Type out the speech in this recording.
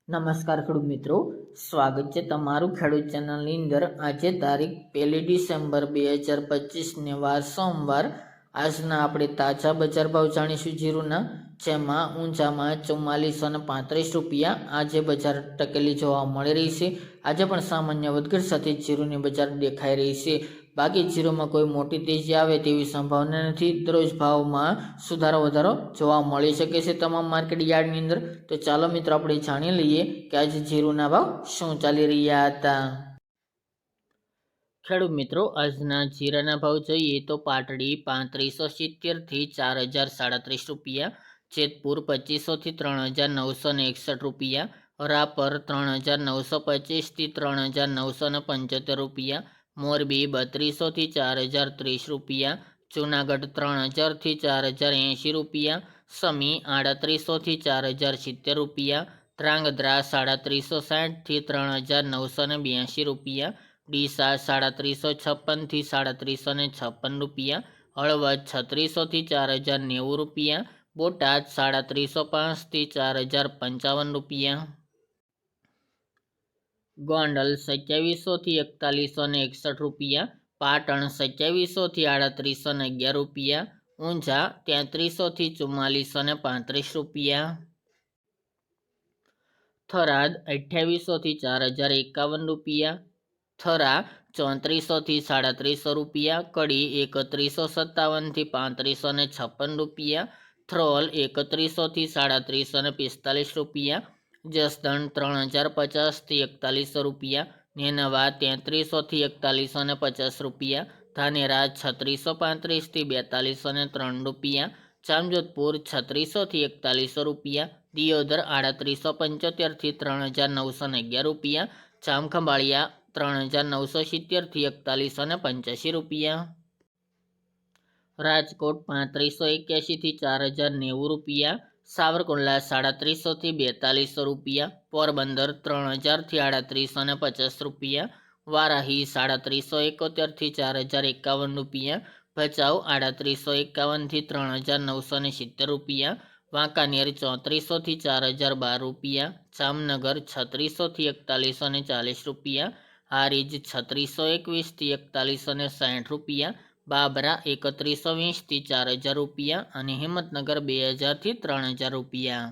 નમસ્કાર ખેડૂત મિત્રો, સ્વાગત છે તમારું ખેડૂત ચેનલની અંદર। આજે તારીખ 1 ડિસેમ્બર 2025 વાર સોમવાર। આજના આપણે તાજા બજાર ભાવ જાણીશું જીરુના, જેમાં ઊંચામાં 4435 રૂપિયા આજે બજાર ટકેલી જોવા મળી રહી છે। આજે પણ સામાન્ય વધઘટ સાથે જીરુની બજાર દેખાઈ રહી છે। બાકી જીરુમાં કોઈ મોટી તેજી આવે તેવી સંભાવના નથી। દરરોજ ભાવમાં સુધારો વધારો જોવા મળી શકે છે તમામ માર્કેટ યાર્ડની અંદર। તો ચાલો મિત્રો આપણે જાણી લઈએ કે આજે જીરુના ભાવ શું ચાલી રહ્યા હતા। ખેડૂત મિત્રો, આજના જીરાના ભાવ જોઈએ તો પાટડી 3570 થી 4037 રૂપિયા, જેતપુર 2500 થી 3961 રૂપિયા, રાપર 3925 થી 3975 રૂપિયા, મોરબી 3200 થી 4030 રૂપિયા, જૂનાગઢ 3000 થી 4080 રૂપિયા, સમી 3800 થી 4070 રૂપિયા, ધ્રાંગધ્રા 360 થી 3982 રૂપિયા, ડીસા 356 થી 3756 રૂપિયા, હળવદ 3600 થી 4090 રૂપિયા, બોટાદ 305 થી 4055 રૂપિયા, ગોંડલ 2700 થી 4161 રૂપિયા, પાટણ 2700 થી 3811 રૂપિયા, ઊંઝા 3300 થી 4435 રૂપિયા, થરાદ 2800 થી 4051 રૂપિયા, થરા 3400 થી 3700 રૂપિયા, કડી 3157 થી 3556 રૂપિયા, થ્રોલ 3100 થી 3745 રૂપિયા, જસદણ 3050 થી 4100 રૂપિયા, નેનવા 3300 થી 4150 રૂપિયા, ધાનેરા 3635 થી 4203 રૂપિયા, જામજોધપુર 3600 થી 4100 રૂપિયા, દિયોદર 3875 થી 3911 રૂપિયા, જામખંભાળિયા 3970 થી 4185 રૂપિયા, રાજકોટ 3581 થી 4090 રૂપિયા, સાવરકુંડલા 3700 થી 4200 રૂપિયા, પોરબંદર 3000 થી 3850 રૂપિયા, વારાહી 3771 થી 4051 રૂપિયા, ભચાઉ 3851 થી 3970 રૂપિયા, વાંકાનેર 3400 થી 4012 રૂપિયા, જામનગર 3600 થી 4140 રૂપિયા, હારીજ 3621 થી 4160 રૂપિયા, બાબરા 3120 થી 4000 રૂપિયા અને હિંમતનગર 2000 થી 3000 રૂપિયા।